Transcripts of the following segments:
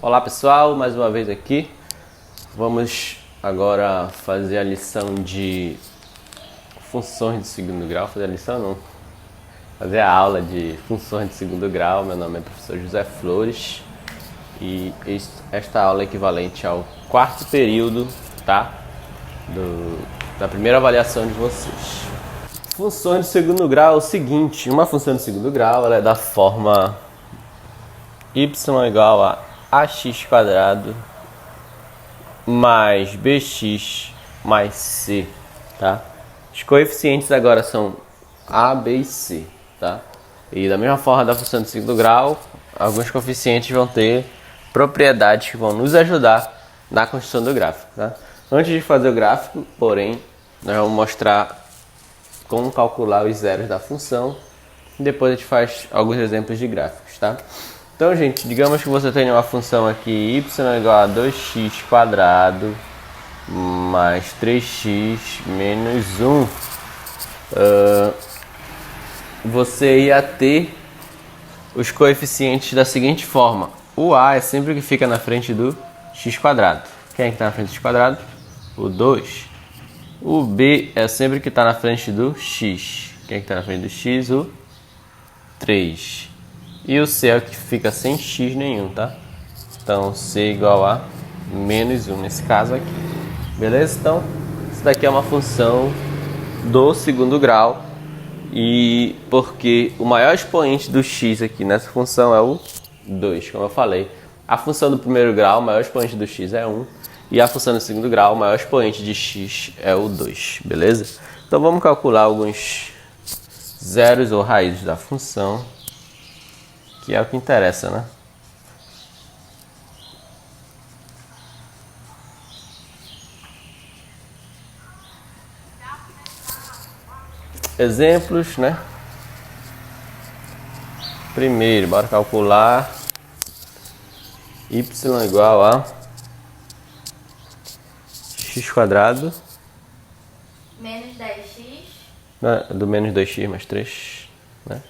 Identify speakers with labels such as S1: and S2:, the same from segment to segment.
S1: Olá pessoal, mais uma vez aqui. Vamos agora fazer a lição de funções de segundo grau. Fazer a lição não, fazer a aula de funções de segundo grau. Meu nome é professor José Flores e esta aula é equivalente ao quarto período, tá? Da primeira avaliação de vocês. Funções de segundo grau é o seguinte: uma função de segundo grau ela é da forma y igual a ax² mais bx mais c, tá? Os coeficientes agora são a, b e c, tá? E da mesma forma da função de segundo grau, alguns coeficientes vão ter propriedades que vão nos ajudar na construção do gráfico, tá? Antes de fazer o gráfico, porém, nós vamos mostrar como calcular os zeros da função e depois a gente faz alguns exemplos de gráficos, tá? Então, gente, digamos que você tenha uma função aqui y igual a 2x² mais 3x menos 1. Você ia ter os coeficientes da seguinte forma. O a é sempre o que fica na frente do x². Quem é que está na frente do x²? O 2. O b é sempre o que está na frente do x. Quem é que está na frente do x? O 3. E o c é o que fica sem x nenhum, tá? Então, c igual a menos 1 nesse caso aqui. Beleza? Então, isso daqui é uma função do segundo grau. E porque o maior expoente do x aqui nessa função é o 2, como eu falei. A função do primeiro grau, o maior expoente do x é 1. E a função do segundo grau, o maior expoente de x é o 2. Beleza? Então, vamos calcular alguns zeros ou raízes da função, que é o que interessa, né? Exemplos, né? Primeiro, bora calcular y igual a x².
S2: Menos 10x.
S1: Do menos 2x mais 3, né?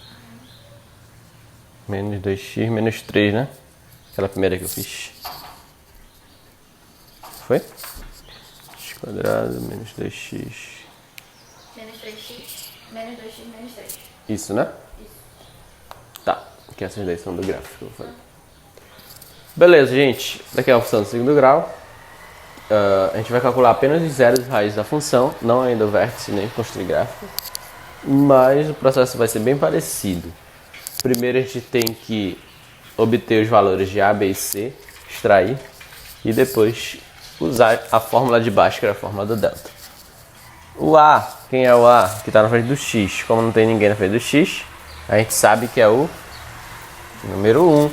S1: Menos 2x menos 3, né? Aquela primeira que eu fiz. Foi? x² menos 2x.
S2: Menos 3x. Menos 2x menos 3.
S1: Isso, né?
S2: Isso.
S1: Tá, que essas daí são do gráfico que eu vou fazer. Beleza, gente. Daqui é a função do segundo grau. A gente vai calcular apenas os zeros e raízes da função, não ainda o vértice nem construir gráfico. Mas o processo vai ser bem parecido. Primeiro a gente tem que obter os valores de a, b e c, extrair, e depois usar a fórmula de baixo, que é a fórmula do delta. O a, quem é o a? Que está na frente do x. Como não tem ninguém na frente do x, a gente sabe que é o número 1.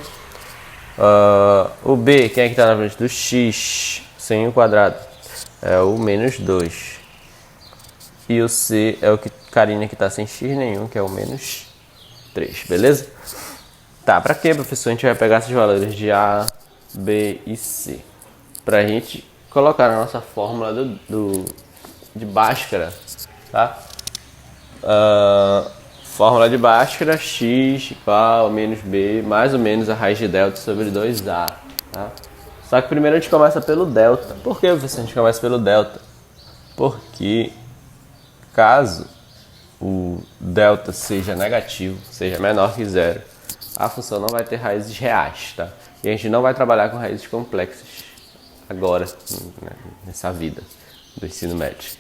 S1: O b, quem é que está na frente do x sem o quadrado? É o menos 2. E o c é o que carinha que está sem x nenhum, que é o menos 3, beleza? Tá, pra quê, professor? A gente vai pegar esses valores de a, b e c pra gente colocar na nossa fórmula de Bhaskara, tá? Fórmula de Bhaskara, x igual a menos b mais ou menos a raiz de delta sobre 2a, tá? Só que primeiro a gente começa pelo delta. Por que, professor, a gente começa pelo delta? Porque caso o delta seja negativo, seja menor que zero, a função não vai ter raízes reais, tá? E a gente não vai trabalhar com raízes complexas agora, nessa vida do ensino médio.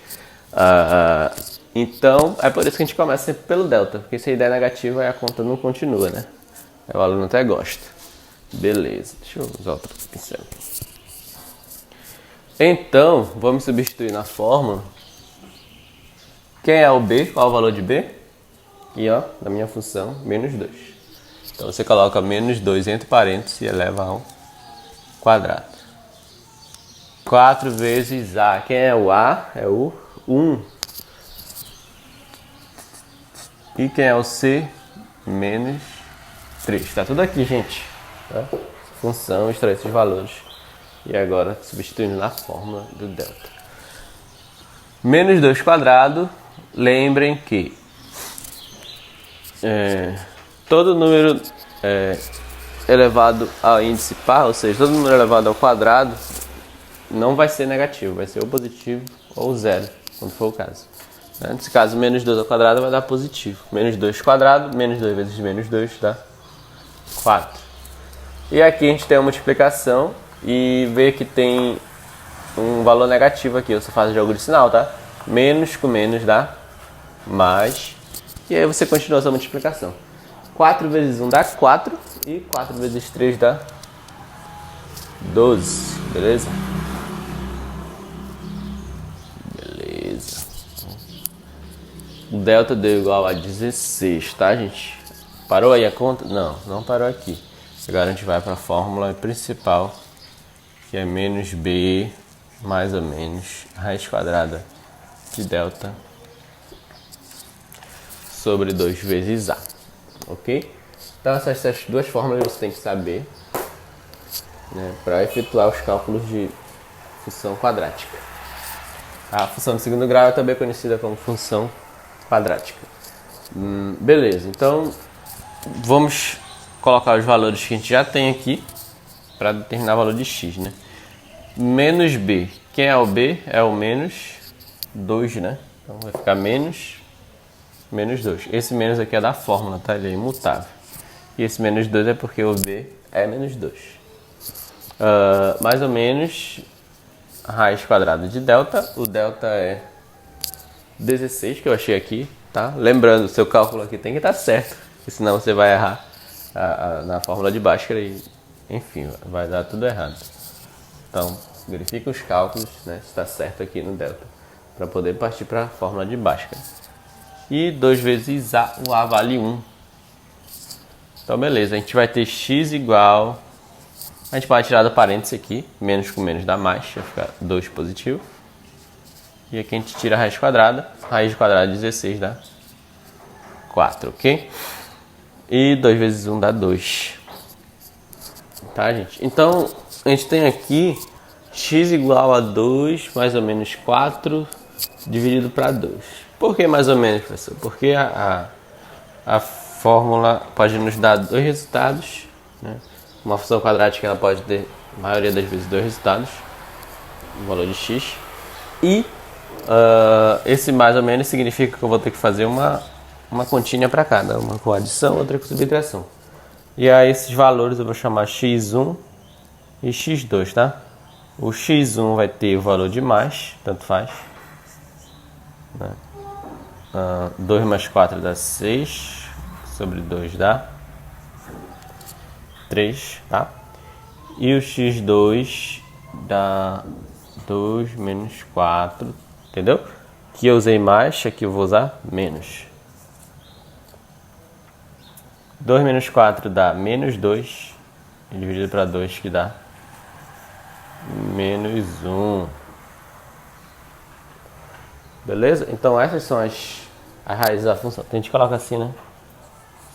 S1: Então, é por isso que a gente começa sempre pelo delta, porque se a ideia é negativa, aí a conta não continua, né? O aluno até gosta. Beleza, deixa eu usar outro pincel aqui. Então, vamos substituir na fórmula. Quem é o b? Qual é o valor de b? Aqui, ó, da minha função, menos 2. Então, você coloca menos 2 entre parênteses e eleva ao quadrado. 4 vezes a. Quem é o a? É o 1. E quem é o c? Menos 3. Tá tudo aqui, gente. Tá? Função, extrair esses valores. E agora, substituindo na fórmula do delta. Menos 2². Lembrem que todo número elevado ao índice par, ou seja, todo número elevado ao quadrado, não vai ser negativo, vai ser ou positivo ou zero, quando for o caso. Nesse caso, menos 2 ao quadrado vai dar positivo. Menos 2 quadrado, menos 2 vezes menos 2 dá 4. E aqui a gente tem a multiplicação e vê que tem um valor negativo aqui. Você faz o jogo de sinal, tá? Menos com menos dá mais. E aí você continua essa multiplicação. 4 vezes 1 dá 4 e 4 vezes 3 dá 12, beleza? Beleza. O delta deu igual a 16, tá, gente? Parou aí a conta? Não, não parou aqui. Agora a gente vai para a fórmula principal, que é menos b mais ou menos raiz quadrada de delta sobre 2 vezes a, ok? Então essas duas fórmulas você tem que saber, né, para efetuar os cálculos de função quadrática. A função de segundo grau é também conhecida como função quadrática. Beleza, então vamos colocar os valores que a gente já tem aqui para determinar o valor de x, né? Menos b. Quem é o b? É o menos 2, né? Então vai ficar menos 2. Esse menos aqui é da fórmula, tá? Ele é imutável. E esse menos 2 é porque o b é menos 2. Mais ou menos raiz quadrada de delta. O delta é 16, que eu achei aqui, tá? Lembrando, o seu cálculo aqui tem que estar certo, senão você vai errar na fórmula de Bhaskara e, enfim, vai dar tudo errado. Então, verifica os cálculos, né, se está certo aqui no delta, para poder partir para a fórmula de Bhaskara. E 2 vezes a, o a vale 1. Então, beleza, a gente vai ter x igual... A gente pode tirar do parênteses aqui, menos com menos dá mais, vai ficar 2 positivo. E aqui a gente tira a raiz quadrada de 16 dá 4, ok? E 2 vezes 1 dá 2. Tá, gente? Então, a gente tem aqui x igual a 2 mais ou menos 4 dividido para 2. Por que mais ou menos, professor? Porque a fórmula pode nos dar dois resultados, né? Uma função quadrática ela pode ter, a maioria das vezes, dois resultados, o valor de x. E esse mais ou menos significa que eu vou ter que fazer uma continha para cada, uma com adição, outra com subtração. E aí esses valores eu vou chamar x1 e x2, tá? O x1 vai ter o valor de mais, tanto faz, né? 2 mais 4 dá 6, sobre 2 dá 3, tá? E o x2 dá 2 menos 4, entendeu? Aqui eu usei mais, aqui eu vou usar menos. 2 menos 4 dá menos 2, dividido para 2 que dá menos 1. Beleza? Então essas são as raízes da função. Então a gente coloca assim, né?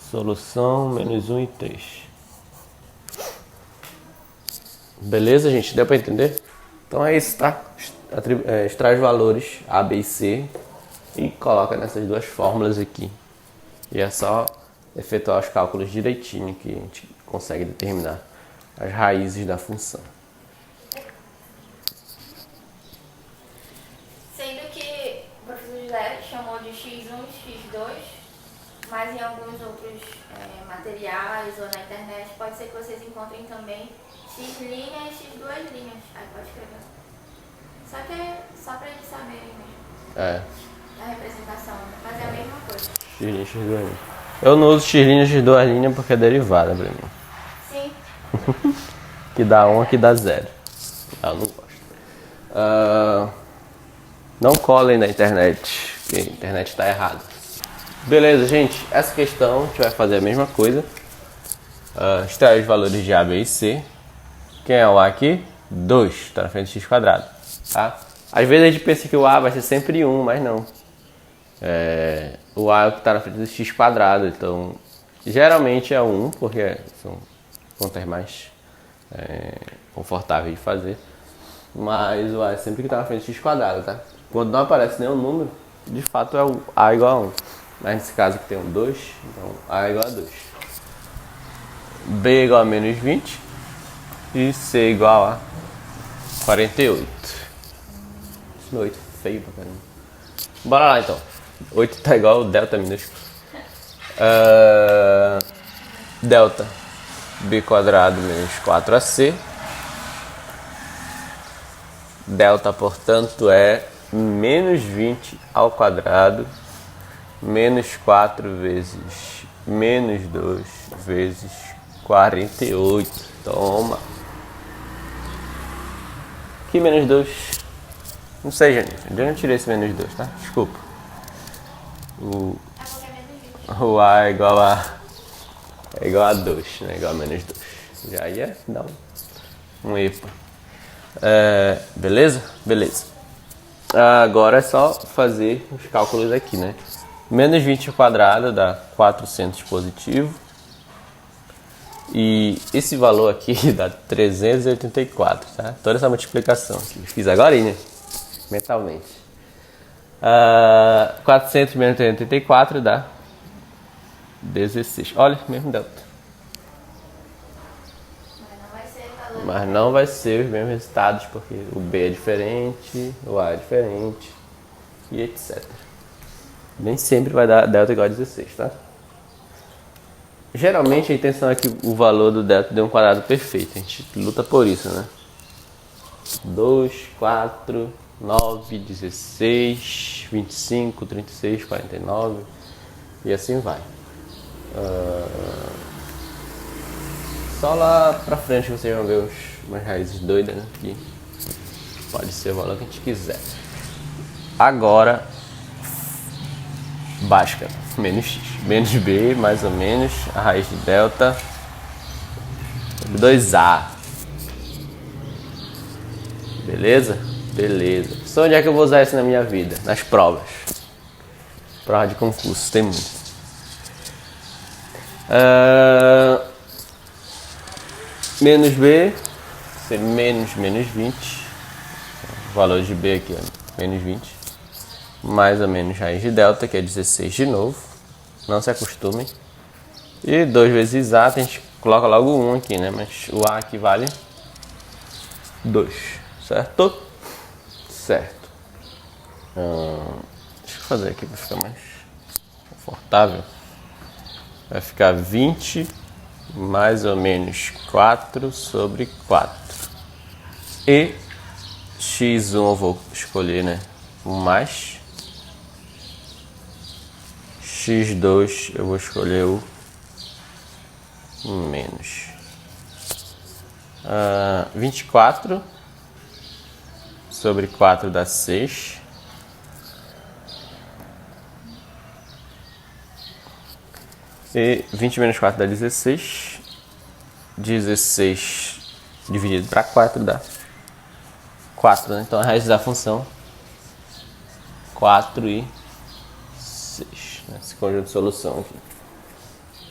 S1: Solução menos 1 e 3. Beleza, gente? Deu para entender? Então é isso, tá? Extrai os valores A, B e C e coloca nessas duas fórmulas aqui. E é só efetuar os cálculos direitinho que a gente consegue determinar as raízes da função.
S2: Sendo que o professor José chamou de x1 e x2, mas em alguns outros materiais ou na internet pode ser que vocês encontrem também x' e x2'. Aí pode escrever. Só que é só para eles saberem mesmo. A representação, mas é a mesma coisa.
S1: X', x2'. Eu não uso x', x2' porque é derivada pra mim.
S2: Sim.
S1: Que dá 1, aqui dá 0. Eu não gosto. Não colhem na internet, porque a internet está errada. Beleza, gente. Essa questão a gente vai fazer a mesma coisa. Extrair os valores de A, B e C. Quem é o A aqui? 2. Está na frente de x². Tá? Às vezes a gente pensa que o A vai ser sempre 1, mas não. O A é o que está na frente do x². Então, geralmente é 1, porque são contas mais confortáveis de fazer. Mas o A é sempre que está na frente do x², tá? Quando não aparece nenhum número, de fato é o A igual a 1. Mas nesse caso aqui tem um 2, então A é igual a 2. B igual a menos 20 e C igual a 48. Esse meu 8 é feio pra caramba. Bora lá então. 8 tá igual ao delta minúsculo. Delta B quadrado menos 4AC. Delta, portanto, é menos 20 ao quadrado menos 4 vezes menos 2 vezes 48. Toma. Que menos 2? Não sei, gente. Eu não tirei esse menos 2, tá? Desculpa. O A é igual a 2, né? Igual a menos 2. Já ia dar um epa. Beleza? Beleza. Agora é só fazer os cálculos aqui, né? Menos 20 ao quadrado dá 400 positivo. E esse valor aqui dá 384, tá? Toda essa multiplicação aqui. Fiz agora, né? Mentalmente. 400 menos 384 dá 16. Olha, mesmo delta. Mas não vai ser os mesmos resultados, porque o B é diferente, o A é diferente e etc. Nem sempre vai dar delta igual a 16, tá? Geralmente a intenção é que o valor do delta dê um quadrado perfeito. A gente luta por isso, né? 2, 4, 9, 16, 25, 36, 49 e assim vai. Só lá pra frente vocês vão ver umas raízes doidas, né? Que pode ser o valor que a gente quiser. Agora, Bhaskara, menos x. Menos b, mais ou menos, a raiz de delta 2a. Beleza? Beleza. Só onde é que eu vou usar isso na minha vida? Nas provas. Prova de concurso, tem muito. Menos b, ser menos 20. O valor de b aqui, ó, menos 20. Mais ou menos raiz de delta, que é 16 de novo. Não se acostumem. E 2 vezes a, a gente coloca logo 1 aqui, né? Mas o a aqui vale 2, certo? Certo. Deixa eu fazer aqui para ficar mais confortável. Vai ficar 20 mais ou menos 4 sobre 4. E x1 eu vou escolher, né? O mais. x2 eu vou escolher o menos. 24 sobre 4 dá 6. E 20 menos 4 dá 16. 16 dividido para 4 dá 4, né? Então a raiz da função 4 e 6. Né? Esse conjunto de solução aqui.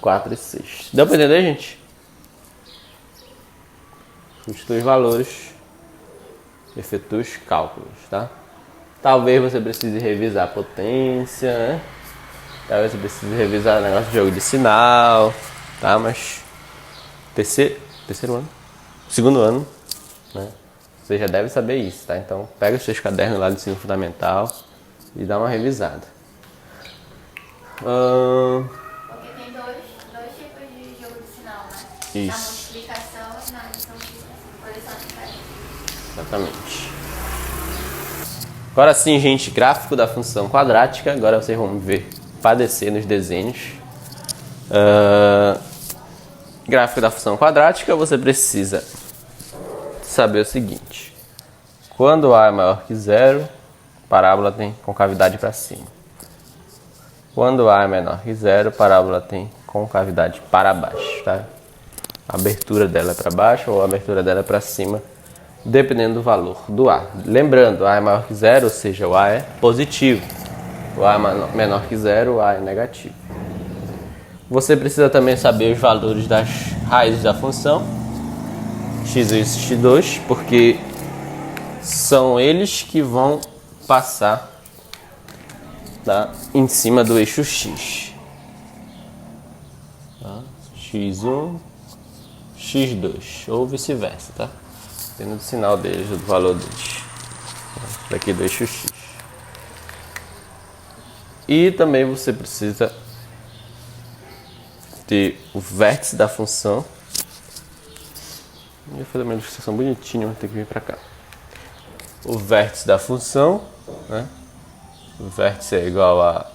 S1: 4 e 6. Deu para entender, gente? Substitui os valores. Efetua os cálculos, tá? Talvez você precise revisar a potência, né? Talvez você precise revisar o negócio de jogo de sinal, tá? Mas terceiro ano, segundo ano, né? Você já deve saber isso, tá? Então pega os seus cadernos lá do ensino fundamental e dá uma revisada.
S2: Porque tem dois tipos de jogo de sinal, né?
S1: Isso.
S2: Na multiplicação e na adição de coleção diferente.
S1: Exatamente. Agora sim, gente, gráfico da função quadrática. Agora vocês vão ver padecer nos desenhos. Gráfico da função quadrática, você precisa saber o seguinte. Quando A é maior que zero, a parábola tem concavidade para cima. Quando A é menor que zero, a parábola tem concavidade para baixo, tá? A abertura dela é para baixo ou a abertura dela é para cima, dependendo do valor do A. Lembrando, A é maior que zero, ou seja, o A é positivo. O A é menor que zero, o A é negativo. Você precisa também saber os valores das raízes da função x1 e x2, porque são eles que vão passar, tá, em cima do eixo x. Tá? x1 x2, ou vice-versa, tá? Tendo o sinal deles, do valor deles. Daqui do eixo x. E também você precisa ter o vértice da função. Eu vou fazer uma ilustração bonitinha, vou ter que vir para cá. O vértice da função, né? O vértice é igual a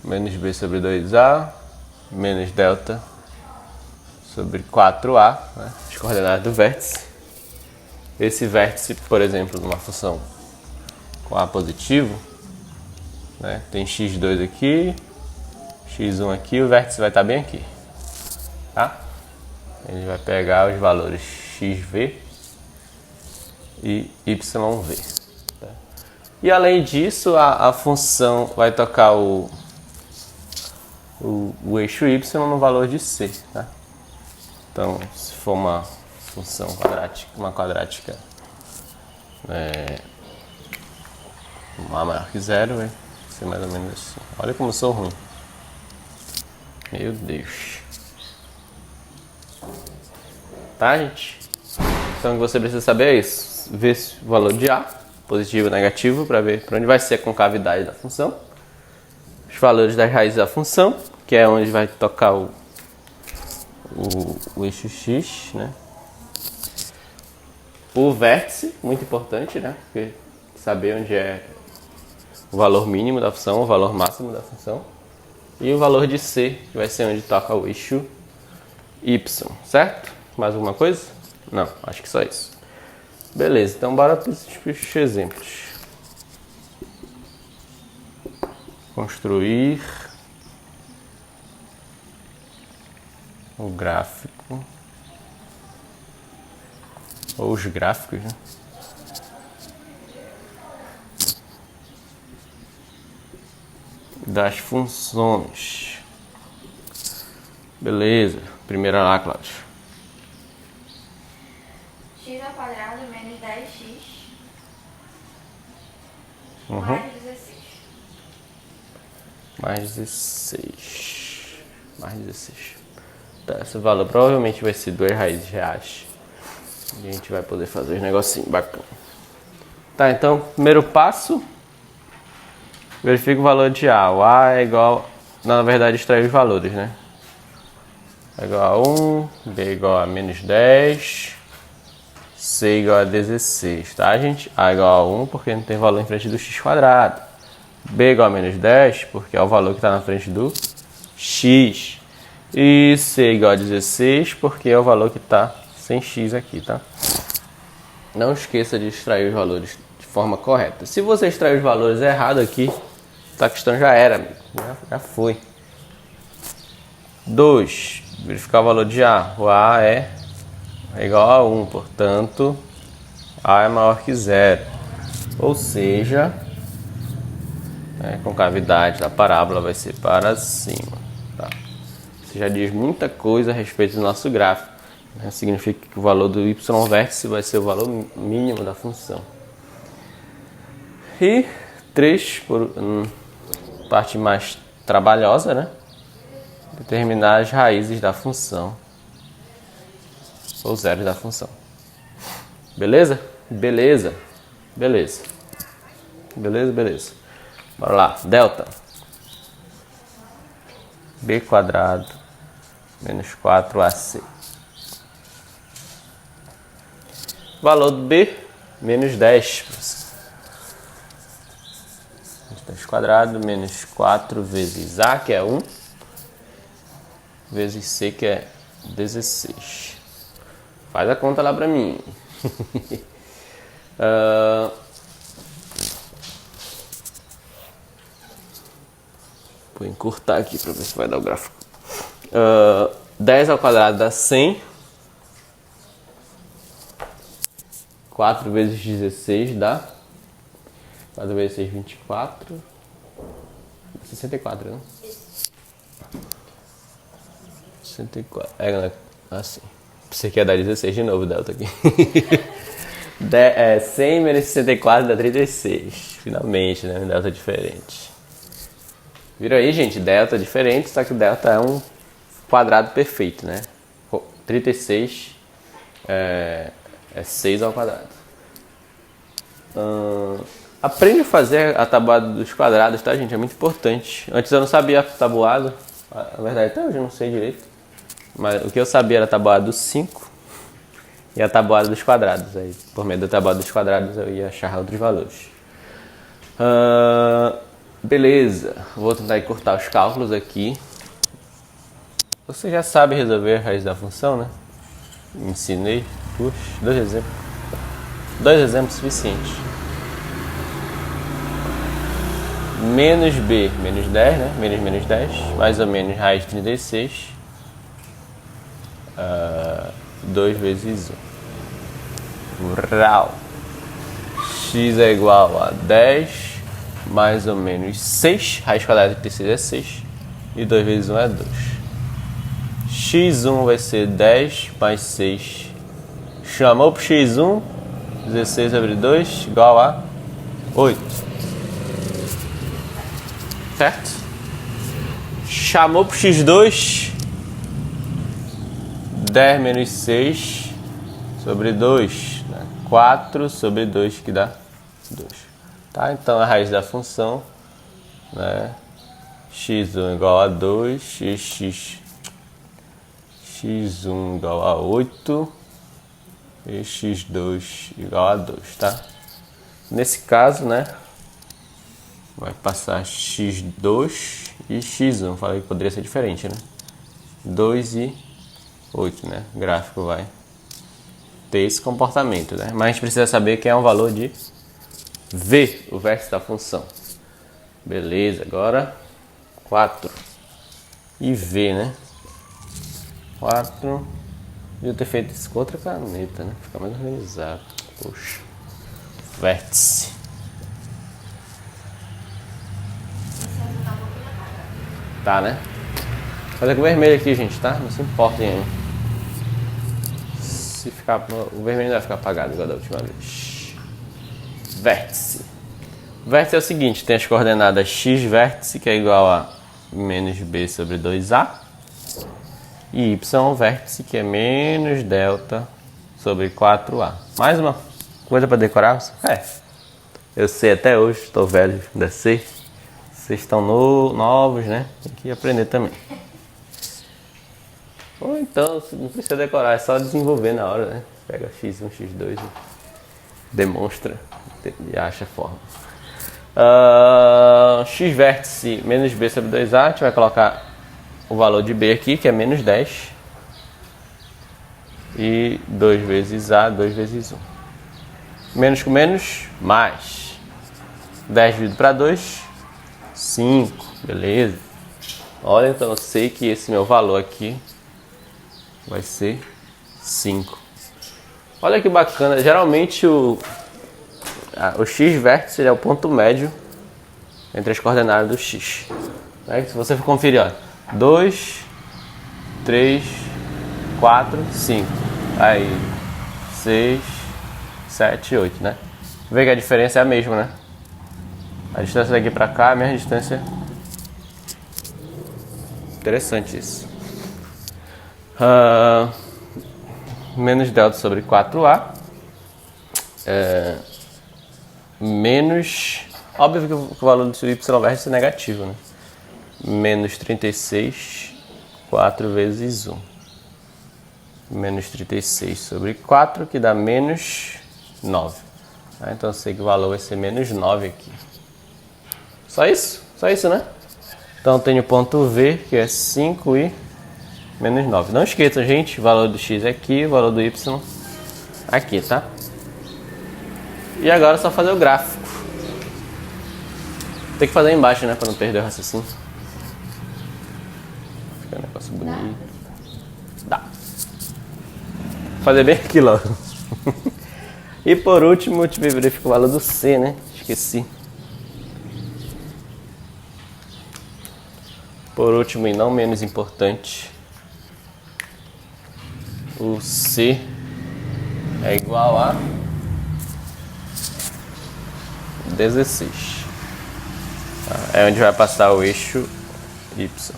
S1: menos b sobre 2a menos delta sobre 4a, né? As coordenadas do vértice. Esse vértice, por exemplo, numa função com a positivo, né? Tem x2 aqui, x1 aqui, o vértice vai estar bem aqui, tá? Ele vai pegar os valores xv e yv. Tá? E além disso, a função vai tocar o eixo y no valor de c. Tá? Então, se for uma função quadrática, uma quadrática a maior que zero, vai ser mais ou menos assim. Olha como eu sou ruim. Meu Deus. Tá, gente? Então o que você precisa saber é isso. Ver o valor de A, positivo ou negativo, para ver para onde vai ser a concavidade da função. Os valores das raízes da função, que é onde vai tocar o eixo x, né? O vértice, muito importante, né? Porque saber onde é o valor mínimo da função, o valor máximo da função. E o valor de C, que vai ser onde toca o eixo y, certo? Mais alguma coisa? Não, acho que só isso. Beleza, então bora para os exemplos. Construir o gráfico, ou os gráficos, né? Das funções. Beleza, primeira lá, Cláudio.
S2: X ao quadrado menos 10x
S1: Uhum.
S2: mais 16.
S1: Mais 16. Mais 16. Tá, esse valor provavelmente vai ser 2 raízes reais. E a gente vai poder fazer os negocinhos bacanas. Tá, então, primeiro passo. Verifica o valor de A. O A é igual... Na verdade, extrair os valores, né? A igual a 1, B igual a menos 10, C igual a 16, tá, gente? A igual a 1 porque não tem valor em frente do x quadrado. B igual a menos 10 porque é o valor que está na frente do x. E C igual a 16 porque é o valor que está sem x aqui, tá? Não esqueça de extrair os valores de forma correta. Se você extrair os valores errado aqui, a questão já era, amigo. Já foi. 2. Verificar o valor de A. O A é igual a 1, portanto, A é maior que 0. Ou seja, a concavidade da parábola vai ser para cima. Tá? Isso já diz muita coisa a respeito do nosso gráfico. Né? Significa que o valor do y vértice vai ser o valor mínimo da função. E 3, por parte mais trabalhosa, né? Determinar as raízes da função. Ou zeros da função. Beleza? Beleza. Beleza. Beleza, beleza. Bora lá. Delta. B quadrado menos 4AC. Valor do B, menos 10. 10 quadrado menos 4 vezes A, que é 1. Vezes C, que é 16. Faz a conta lá pra mim. Vou encurtar aqui pra ver se vai dar o gráfico. 10 ao quadrado dá 100. 4 vezes 16 dá... 4 vezes 6, 24. 64, né? 64. É, assim. Você quer dar 16 de novo, delta aqui. 100 menos 64 dá 36. Finalmente, né? Um delta diferente. Viram aí, gente? Delta diferente, só que o delta é um quadrado perfeito, né? 36 é 6 ao quadrado. Aprende a fazer a tabuada dos quadrados, tá, gente? É muito importante. Antes eu não sabia a tabuada. Na verdade, até hoje eu não sei direito. Mas o que eu sabia era a tabuada dos 5 e a tabuada dos quadrados. Aí, por meio da tabuada dos quadrados, eu ia achar outros valores. Beleza. Vou tentar encurtar os cálculos aqui. Você já sabe resolver a raiz da função, né? Ensinei. Puxa, 2 exemplos. 2 exemplos suficientes. Menos b, menos 10, né? Menos 10, mais ou menos raiz de 36. 2 vezes 1. Rau. X é igual a 10, mais ou menos 6. Raiz quadrada de 36 é 6. E 2 vezes 1 é 2. X1 vai ser 10 mais 6. Chamou para x1, 16 sobre 2, igual a 8. Certo? Chamou para x2, 10 menos 6 sobre 2. Né? 4 sobre 2, que dá 2. Tá? Então a raiz da função, né? x1 igual a 2, e x1 igual a 8 e x2 igual a 2, tá? Nesse caso, né, vai passar x2 e x1. Falei que poderia ser diferente, né? 2 e 8, né? O gráfico vai ter esse comportamento, né? Mas a gente precisa saber que é um valor de v, o vértice da função. Beleza, agora 4 e v, né? 4. Devia ter feito isso com outra caneta, né? Ficar mais organizado. Poxa. Vértice. Tá, né? Fazer com o vermelho aqui, gente, tá? Não se importem aí. Se ficar... O vermelho não vai ficar apagado igual da última vez. Vértice. Vértice é o seguinte, tem as coordenadas x vértice, que é igual a menos b sobre 2a. E y vértice, que é menos delta sobre 4a. Mais uma coisa para decorar? Eu sei até hoje, estou velho, ainda sei. Vocês estão novos, né? Tem que aprender também. Ou então, não precisa decorar, é só desenvolver na hora, né? Pega x1, x2 e demonstra e acha a forma. X vértice menos b sobre 2a, a gente vai colocar o valor de b aqui, que é menos 10. E 2 vezes a, 2 vezes 1. Menos com menos, mais. 10 dividido para 2, 5. Beleza? Olha, então eu sei que esse meu valor aqui vai ser 5. Olha que bacana. Geralmente o x vértice é o ponto médio entre as coordenadas do x. Se você for conferir, ó, 2, 3, 4, 5. Aí, 6, 7, 8, né? Vê que a diferença é a mesma, né? A distância daqui pra cá é a mesma distância. Interessante isso. Menos delta sobre 4a. Menos... Óbvio que o valor do y vértice é negativo, né? Menos 36, 4 vezes 1. Menos 36 sobre 4, que dá menos 9. Então eu sei que o valor vai ser menos 9 aqui. Só isso? Só isso, né? Então eu tenho o ponto V, que é 5 e menos 9. Não esqueçam, gente, o valor do x é aqui, o valor do y aqui, tá? E agora é só fazer o gráfico. Tem que fazer embaixo, né? Pra não perder o raciocínio. Fica um negócio bonito. Dá. Vou fazer bem aqui logo. E por último, eu verifico o valor do C, né? Esqueci. Por último e não menos importante, o C é igual a 16. É onde vai passar o eixo Y.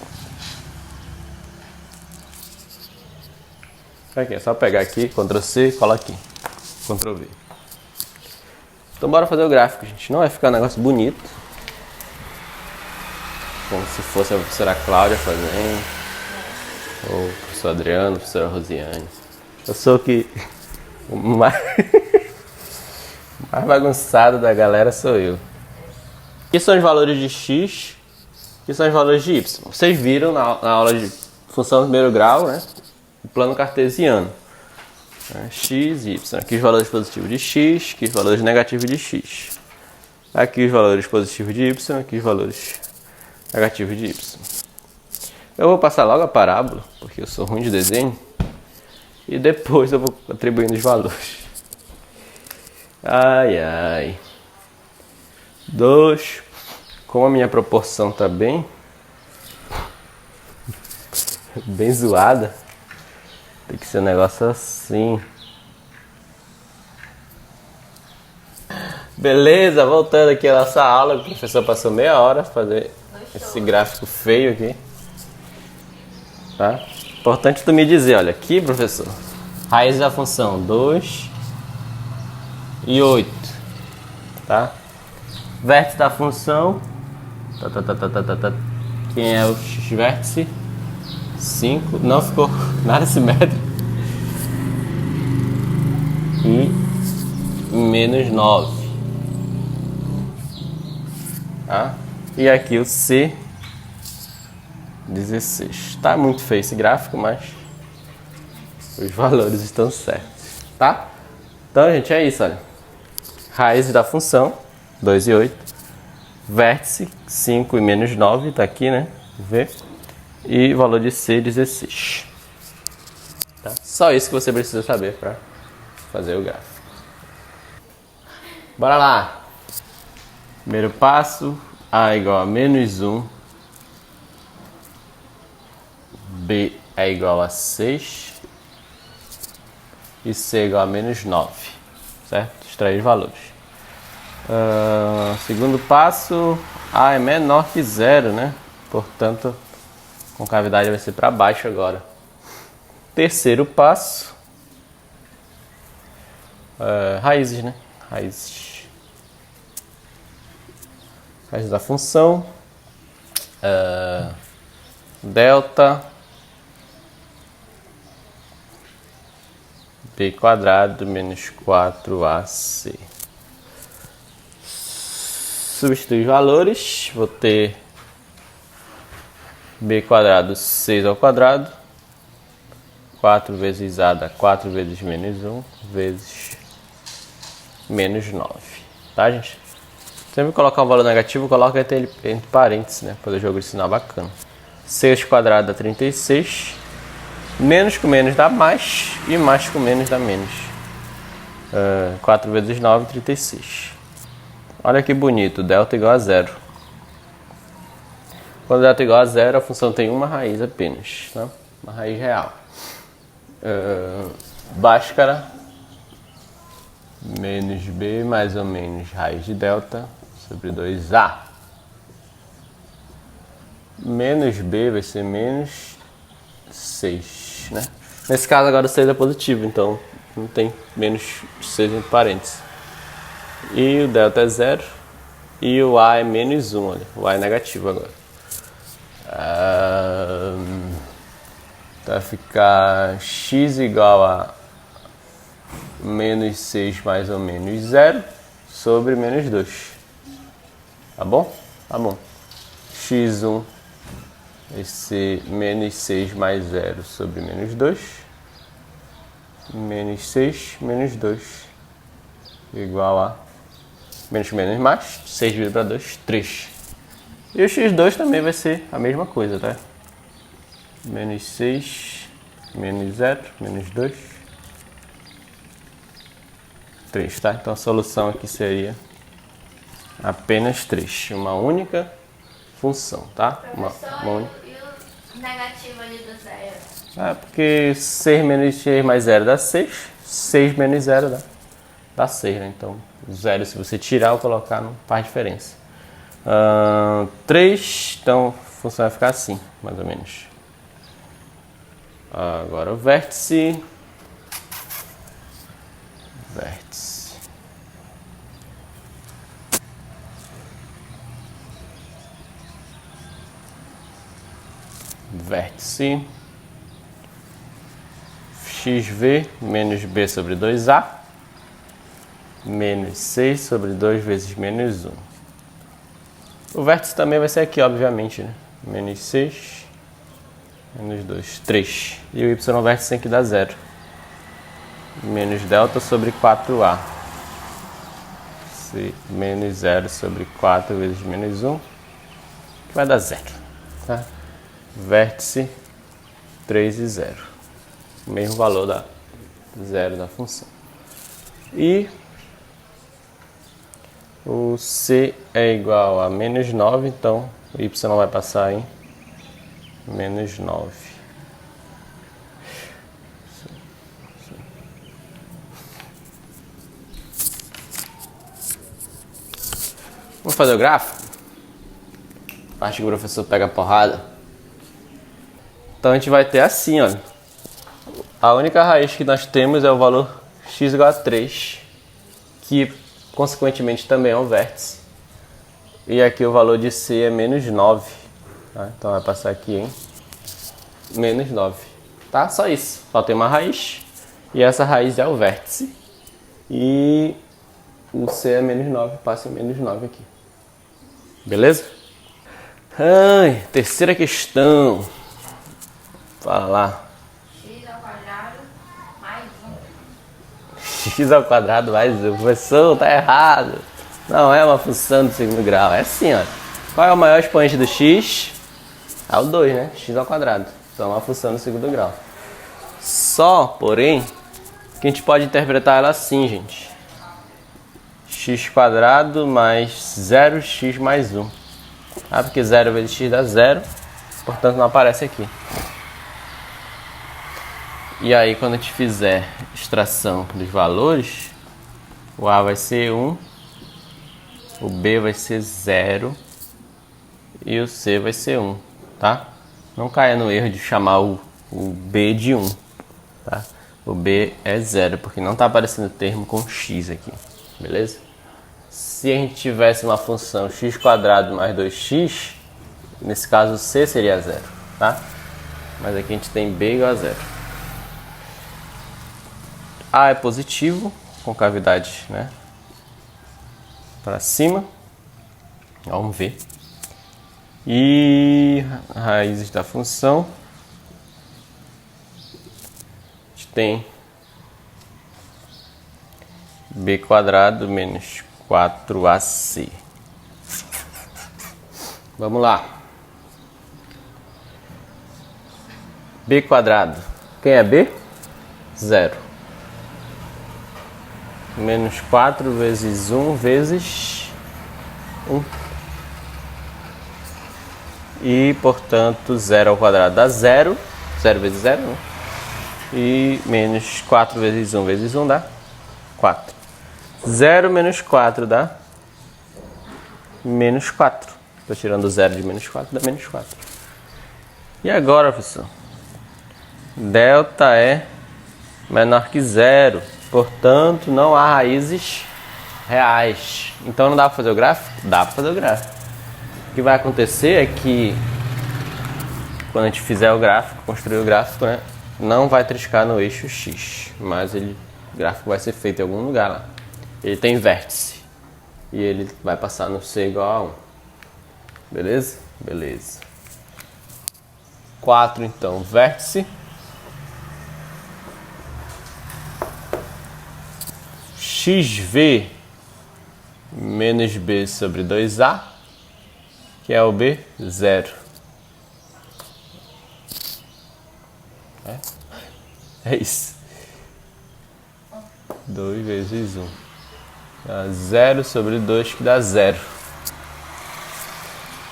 S1: Aqui, é só pegar aqui, Ctrl C, cola aqui. Ctrl V. Então bora fazer o gráfico, gente. Não vai ficar um negócio bonito. Como se fosse a professora Cláudia fazendo. Ou o professor Adriano, a professora Rosiane. Eu sou o mais bagunçado da galera sou eu. Aqui são os valores de x, aqui são os valores de y. Vocês viram na aula de função do primeiro grau, né? O plano cartesiano. X, y. Aqui os valores positivos de x, aqui os valores negativos de x. Aqui os valores positivos de y, aqui os valores negativos de y. Eu vou passar logo a parábola, porque eu sou ruim de desenho. E depois eu vou atribuindo os valores. Ai, ai. 2. Como a minha proporção tá bem zoada, tem que ser um negócio assim. Beleza, voltando aqui a nossa aula. O professor passou meia hora fazer esse gráfico feio aqui. Tá? Importante tu me dizer, olha, aqui, professor, raiz da função 2 e 8, tá? Vértice da função, quem é o x-vértice? 5, não ficou nada simétrico. E menos 9. Tá? E aqui o C, 16. Tá muito feio esse gráfico, mas os valores estão certos, tá? Então, gente, é isso, olha. Raiz da função, 2 e 8. Vértice, 5 e menos 9, tá aqui, né? Vê? E valor de C, 16. Tá? Só isso que você precisa saber para fazer o gráfico. Bora lá! Primeiro passo, A igual a menos 1. B é igual a 6 e C é igual a menos 9, certo? Extrair os valores. Segundo passo, A é menor que 0, né? Portanto, a concavidade vai ser para baixo agora. Terceiro passo, raízes, né? Raízes da função, delta b quadrado menos 4ac. Substituir os valores, vou ter b quadrado 6 ao quadrado, 4 vezes a dá 4 vezes menos 1 vezes menos 9, tá, gente? Sempre colocar um valor negativo, coloca entre parênteses, né? Para o jogo de sinal bacana. 6 quadrado dá 36. Menos com menos dá mais. E mais com menos dá menos. 4 vezes 9, 36. Olha que bonito. Delta igual a 0. Quando delta igual a 0, a função tem uma raiz apenas. Tá? Uma raiz real. Bhaskara. Menos b mais ou menos raiz de delta sobre 2a. Menos b vai ser menos 6, né? Nesse caso agora o 6 é positivo, então não tem menos 6 entre parênteses. E o delta é 0 e o a é menos 1, olha. O a é negativo agora. Vai ficar x igual a menos 6 mais ou menos 0 sobre menos 2. Tá bom? Tá bom. x1 vai ser menos 6 mais 0 sobre menos 2. Menos 6 menos 2 igual a menos menos mais 6 dividido para 2, 3. E o x2 também vai ser a mesma coisa, tá? Menos 6 menos 0 menos 2, 3, tá? Então a solução aqui seria apenas 3, uma única função, tá?
S2: Professor, e o negativo ali do 0?
S1: Porque 6 menos 6 mais 0 dá 6, 6 menos 0 dá 6, né? Então, 0 se você tirar ou colocar não faz diferença. 3, então a função vai ficar assim, mais ou menos. Agora o vértice, vértice. Vértice xv menos b sobre 2a menos 6 sobre 2 vezes menos 1. O vértice também vai ser aqui, obviamente, né? Menos 6, menos 2, 3. E o y vértice tem que dar 0. Menos delta sobre 4a. Menos 0 sobre 4 vezes menos 1, que vai dar 0. Tá? Vértice 3 e 0. O mesmo valor da 0 da função. E o c é igual a menos 9, então o y vai passar em menos 9. Vamos fazer o gráfico? Parte que o professor pega a porrada. Então a gente vai ter assim, olha. A única raiz que nós temos é o valor x igual a 3, que consequentemente também é um vértice. E aqui o valor de c é menos 9. Tá? Então vai passar aqui em menos 9. Tá? Só isso. Só tem uma raiz. E essa raiz é o vértice. E o c é menos 9. Passa em menos 9 aqui. Beleza? Ai, terceira questão. Fala lá.
S2: X ao quadrado mais 1.
S1: X ao quadrado mais 1. Professor, tá errado. Não é uma função do segundo grau. É assim, ó. Qual é o maior expoente do x? É o 2, né? X ao quadrado. Então é uma função do segundo grau. Só, porém, que a gente pode interpretar ela assim, gente. X quadrado mais 0x mais 1. Ah, porque 0 vezes x dá 0. Portanto, não aparece aqui. E aí, quando a gente fizer extração dos valores, o A vai ser 1, o B vai ser 0 e o C vai ser 1, tá? Não caia no erro de chamar o B de 1, tá? O B é 0, porque não está aparecendo o termo com x aqui, beleza? Se a gente tivesse uma função x quadrado mais 2x, nesse caso o C seria 0, tá? Mas aqui a gente tem B igual a 0. A é positivo, com cavidade, né, para cima. Vamos ver. E raízes da função. A gente tem b quadrado menos 4ac. Vamos lá. B quadrado. Quem é B? 0. Menos 4 vezes 1 vezes 1. E, portanto, 0 ao quadrado dá 0. 0 vezes 0, né? E menos 4 vezes 1 vezes 1 dá 4. 0 menos 4 dá menos 4. Estou tirando 0 de menos 4, dá menos 4. E agora, professor? Delta é menor que 0. Portanto, não há raízes reais. Então não dá para fazer o gráfico? Dá para fazer o gráfico. O que vai acontecer é que quando a gente fizer o gráfico, construir o gráfico, né, não vai triscar no eixo X, mas o gráfico vai ser feito em algum lugar lá. Ele tem vértice e ele vai passar no C igual a 1. Beleza? Beleza. 4, então, vértice. XV menos B sobre 2A, que é o B, 0. É isso. 2 vezes 1. Dá 0 sobre 2, que dá 0.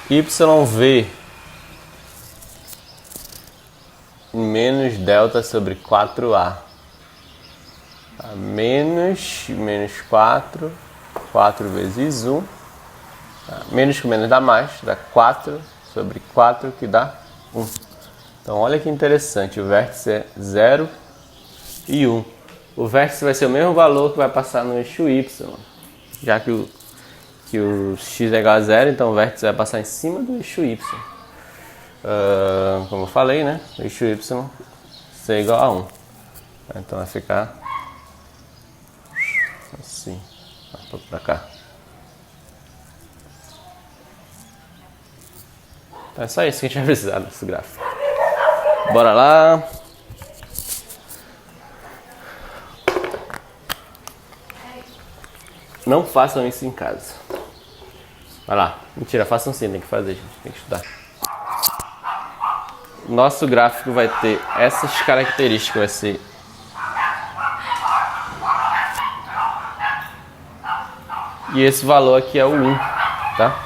S1: YV menos delta sobre 4A. Menos 4, 4 vezes 1, menos com menos dá mais, dá 4 sobre 4, que dá 1. Então olha que interessante, o vértice é 0 e 1. o vértice vai ser o mesmo valor que vai passar no eixo Y. Já que o x é igual a 0, então o vértice vai passar em cima do eixo Y. Como eu falei, né? O eixo Y ser igual a 1. Então vai ficar assim. Um pouco pra cá. Então é só isso que a gente vai precisar desse gráfico. Bora lá. Não façam isso em casa. Vai lá. Mentira, façam sim, tem que fazer, gente. Tem que estudar. Nosso gráfico vai ter essas características. Vai ser e esse valor aqui é o 1, tá?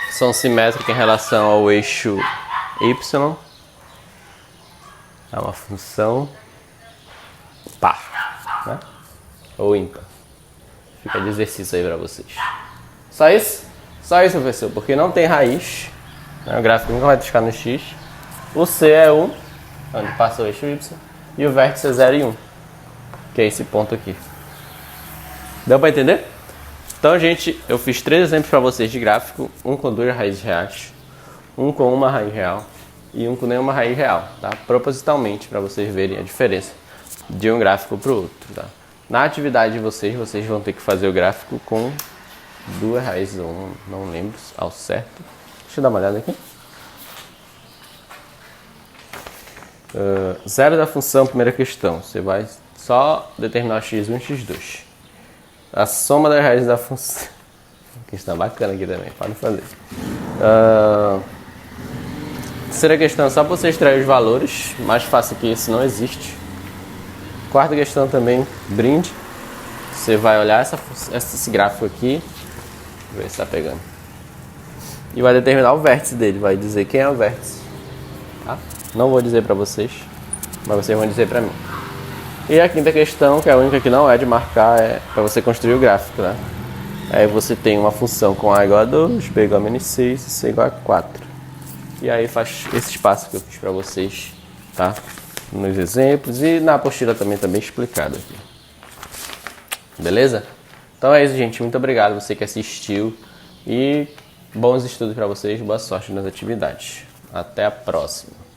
S1: São simétricas em relação ao eixo Y. É uma função par, né? Ou ímpar. Fica de exercício aí pra vocês. Só isso? Só isso, professor, porque não tem raiz. Né? O gráfico nunca vai ficar no X. O C é 1, onde passa o eixo Y. E o vértice é 0 e 1, que é esse ponto aqui. Deu pra entender? Então, gente, eu fiz 3 exemplos para vocês de gráfico. Um com 2 raízes reais, um com uma raiz real e um com nenhuma raiz real, tá? Propositalmente, para vocês verem a diferença de um gráfico para o outro, tá? Na atividade de vocês vão ter que fazer o gráfico com 2 raízes, ou não lembro ao certo. Deixa eu dar uma olhada aqui. Zero da função, primeira questão. Você vai só determinar o x1 e x2. A soma das raízes da função. Questão bacana aqui também, pode fazer. Terceira questão, só para você extrair os valores. Mais fácil que esse não existe. Quarta questão também, brinde. Você vai olhar esse gráfico aqui. Ver se está pegando. E vai determinar o vértice dele. Vai dizer quem é o vértice. Tá? Não vou dizer para vocês, mas vocês vão dizer para mim. E a quinta questão, que é a única que não é de marcar, é para você construir o gráfico, né? Aí você tem uma função com A igual a 2, B igual a menos 6 e C igual a 4. E aí faz esse espaço que eu fiz para vocês, tá? Nos exemplos e na apostila também tá bem explicado aqui. Beleza? Então é isso, gente. Muito obrigado você que assistiu e bons estudos para vocês, boa sorte nas atividades. Até a próxima.